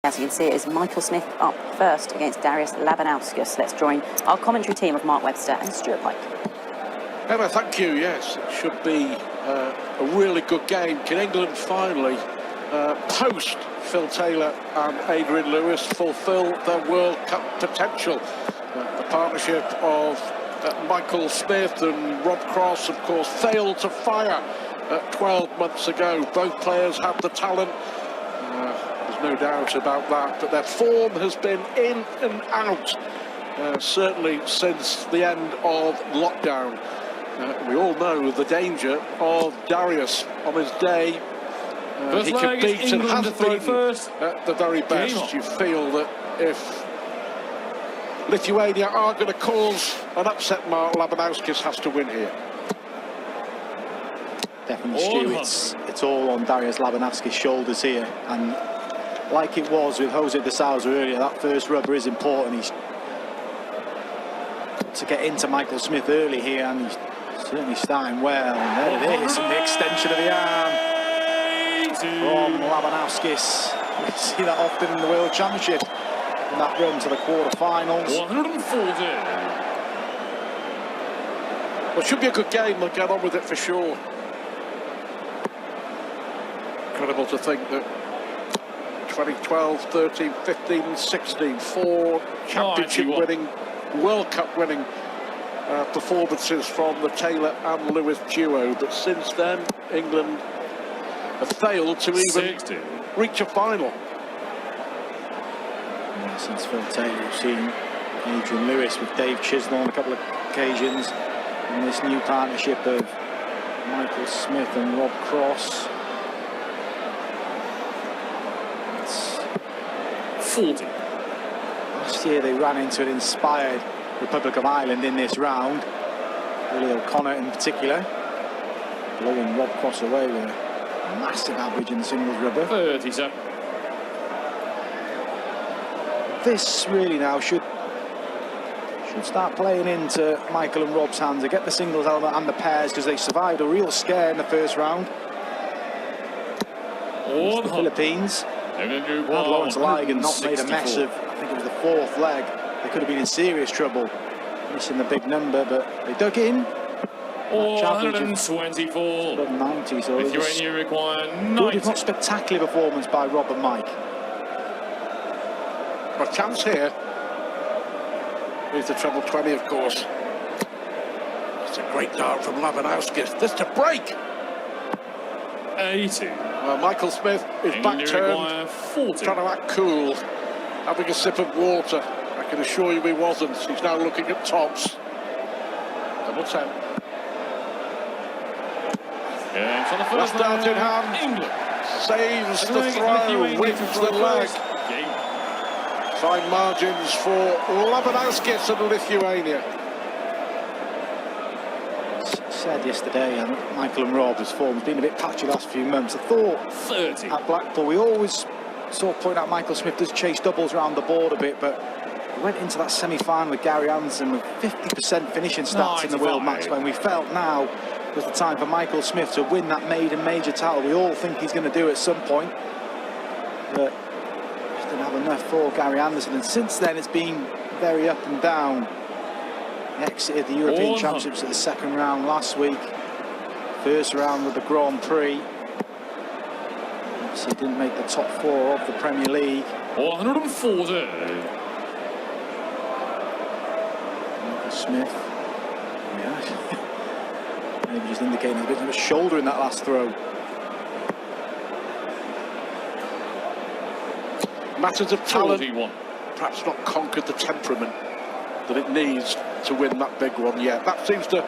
As you can see, it is Michael Smith up first against Darius Labanauskas. Let's join our commentary team of Mark Webster and Stuart Pike. Emma, thank you. Yes, it should be a really good game. Can England finally, post Phil Taylor and Adrian Lewis, fulfil their World Cup potential? The partnership of Michael Smith and Rob Cross, of course, failed to fire 12 months ago. Both players have the talent. There's no doubt about that, but their form has been in and out, certainly since the end of lockdown. We all know the danger of Darius on his day. He can beat and has beaten at the very best. You feel that if Lithuania are going to cause an upset, Mark, Labanauskas has to win here. Definitely, Stu, it's all on Darius Labanauskas' shoulders here, and like it was with Jose de Sousa earlier, that first rubber is important. He's to get into Michael Smith early here, and he's certainly starting well. And there it is, and the extension of the arm from Labanauskas. We see that often in the World Championship, in that run to the quarter-finals. 140. Well, it should be a good game. They'll get on with it for sure. Incredible to think that 2012, 13, 15, 16, 4 championship winning, World Cup winning performances from the Taylor and Lewis duo. But since then, England have failed to even reach a final. Yeah, since Phil Taylor, we've seen Adrian Lewis with Dave Chisnall on a couple of occasions, and this new partnership of Michael Smith and Rob Cross. 40. Last year they ran into an inspired Republic of Ireland in this round. Willie O'Connor in particular, blowing Rob Cross away with a massive average in the singles rubber. 37. This really now should start playing into Michael and Rob's hands to get the singles element and the pairs, because they survived a real scare in the first round. The Philippines had Lawrence Ligon not made a mess of, I think it was the fourth leg. They could have been in serious trouble, missing the big number, but they dug in. 124. 90, so Lithuania require 90. Good, if not spectacular performance by Rob and Mike. A chance here. Here's the treble 20, of course. It's a great dart from Labanauskas. This to break. 80. Well, Michael Smith is back turned, trying to act cool, having a sip of water. I can assure you he wasn't. He's now looking at tops. Double 10. Yeah, for the first last dart in hand. England Saves the throw, wins the leg. Fine margins for Labanauskas and Lithuania. Said yesterday, Michael and Rob's form's been a bit patchy the last few months. I thought 30. At Blackpool we always sort of point out Michael Smith does chase doubles around the board a bit, but we went into that semi-final with Gary Anderson with 50% finishing stats in the World Match when we felt now was the time for Michael Smith to win that maiden major title. We all think he's going to do it at some point, but just didn't have enough for Gary Anderson, and since then it's been very up and down. He exited the European Championships at the second round last week. First round with the Grand Prix. Obviously didn't make the top 4 of the Premier League. 140. Michael Smith. Yeah. Maybe just indicating a bit of a shoulder in that last throw. Matters of talent. 41. Perhaps not conquered the temperament that it needs to win that big one yet. That seems to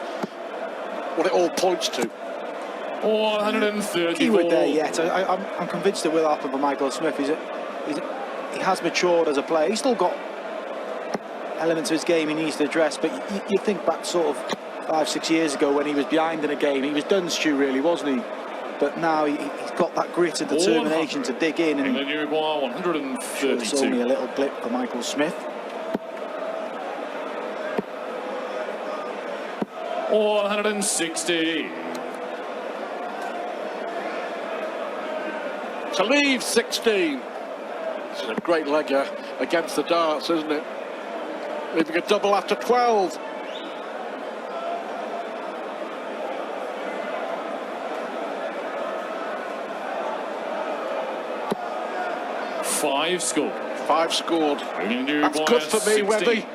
what it all points to. 134. Keyword there yet. I'm convinced it will happen for Michael Smith. He has matured as a player. He's still got elements of his game he needs to address, but you think back sort of 5-6 years ago when he was behind in a game, he was done, Stu, really, wasn't he? But now he's got that grit and determination to dig in, and you require 132. It's only a little blip for Michael Smith. 160. To leave 16. It's a great legger against the darts, isn't it? Leaving a double after 12. Five scored. 5 scored. That's That's good for me, Webby.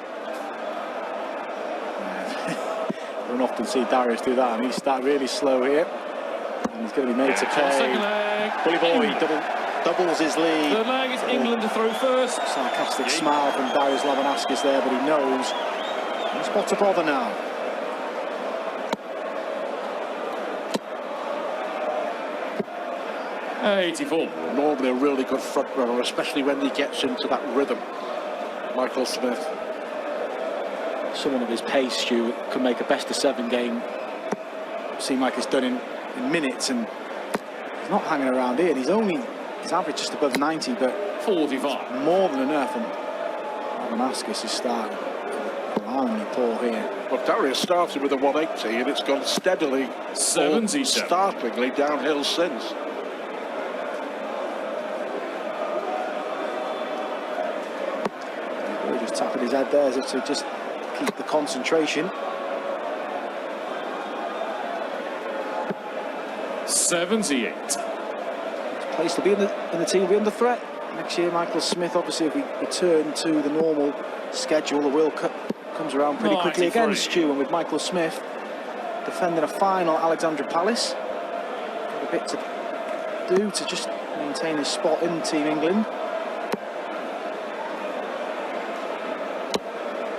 We don't often see Darius do that, and he's started really slow here. And he's going to be made to Second pay. leg. Bully Boy doubles his lead. Third leg is England to throw first. Sarcastic smile from Darius Labanauskas there, but he knows he's got to bother now. Normally a really good front runner, especially when he gets into that rhythm. Michael Smith. Someone of his pace, Stu, could make a best-of-7 game seem like it's done in minutes, and he's not hanging around here. He's average just above 90, but 45. more than enough, and Labanauskas is starting alarmingly poor here. Well, Darius started with a 180 and it's gone steadily, 77. startlingly downhill since. He's just tapping his head there as if to just keep the concentration. 78. Place to be in the team, will be under threat next year. Michael Smith, obviously, if we return to the normal schedule, the World Cup comes around pretty quickly again, Stu, and with Michael Smith defending a final Alexandra Palace. Got a bit to do to just maintain his spot in Team England.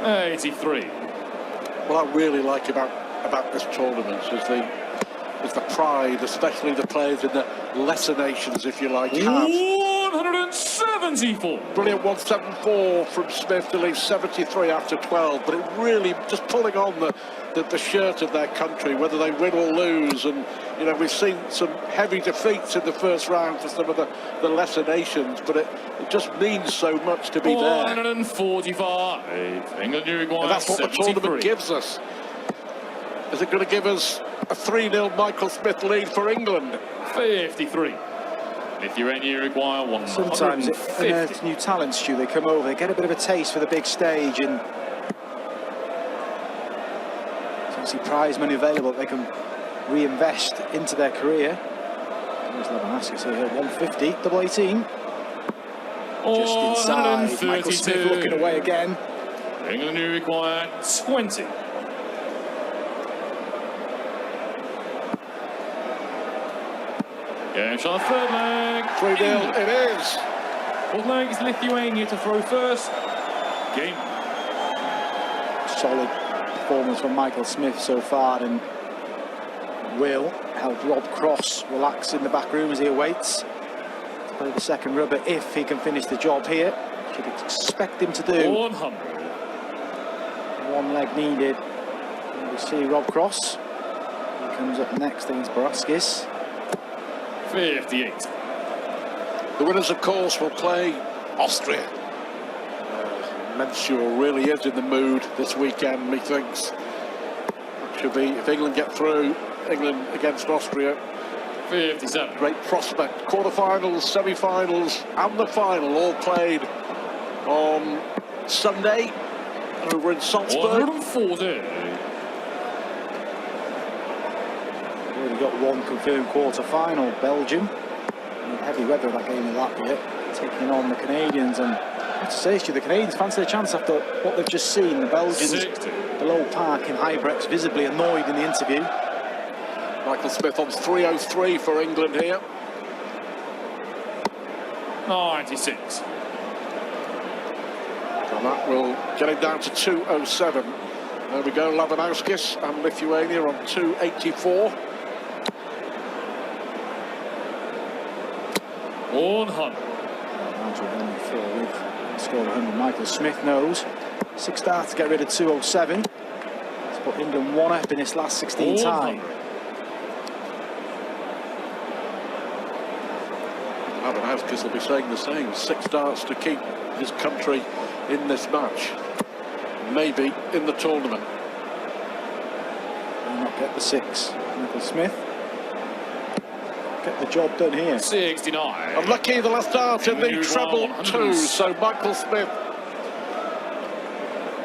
83. What I really like about this tournament is the pride, especially the players in the lesser nations, if you like, have. 174. Brilliant 174 from Smith to leave 73 after 12, but it really just pulling on the shirt of their country, whether they win or lose. And you know, we've seen some heavy defeats in the first round for some of the lesser nations, but it just means so much to be there. 145. England, Uruguay. And that's what the 73. tournament gives us. Is it going to give us a 3-0 Michael Smith lead for England? 53. Lithuania, Uruguay, 150. Sometimes it unearths new talents, Stu. They come over, they get a bit of a taste for the big stage, and there's obviously prize money available that they can reinvest into their career. There's Labanauskas here, 150, double 18. Just inside, Michael Smith looking away again. England, Uruguay, 20. Game shot, third leg. 3-0 it is. Fourth leg is Lithuania to throw first. Game. Solid performance from Michael Smith so far, and will help Rob Cross relax in the back room as he awaits to play the second rubber if he can finish the job here. Should expect him to do. 100. One leg needed. And we see Rob Cross. He comes up next against Baraskis. 58. The winners, of course, will play Austria. Mensur really is in the mood this weekend, methinks. Should be, if England get through, England against Austria. 57. Great prospect. Quarterfinals, semi-finals, and the final all played on Sunday over in Salzburg. 140. Already got one confirmed quarter-final, Belgium. Heavy weather that game in Latvia, taking on the Canadians, and I have to say, Stu, the Canadians fancy their chance after what they've just seen. The Belgians 60. below park in Hybrex, visibly annoyed in the interview. Michael Smith on 3:03 for England here. 96. And that will get him down to 2:07. There we go, Labanauskas and Lithuania on 2:84. 100. Score 100. Michael Smith knows. 6 starts to get rid of 2:07. It's put England one up in this last 16 time. Labanauskas will be saying the same. 6 starts to keep his country in this match. Maybe in the tournament. Will not get the 6. Michael Smith get the job done here. 69. Unlucky the last start in the treble 2, so Michael Smith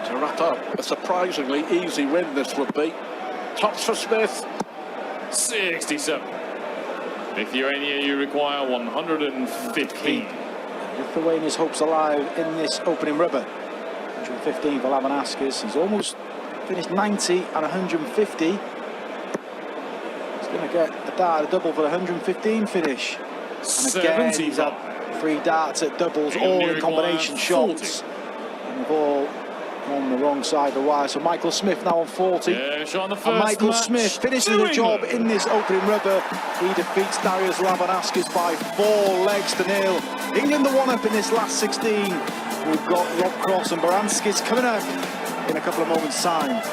to wrap up. A surprisingly easy win this would be. Tops for Smith. 67. Lithuania, you require 115. Lithuania's hopes alive in this opening rubber. 115 for Lavanauskas. He's almost finished 90 and 150. He's going to get a dart, a double for the 115 finish. And again, he's had 3 darts at doubles, all in combination shots. And they've all on the wrong side of the wire. So Michael Smith now on 40. And Michael Smith finishes the job in this opening rubber. He defeats Darius Lavanauskas by 4 legs to nil. England the one-up in this last 16. We've got Rob Cross and Baranskis coming up in a couple of moments' time.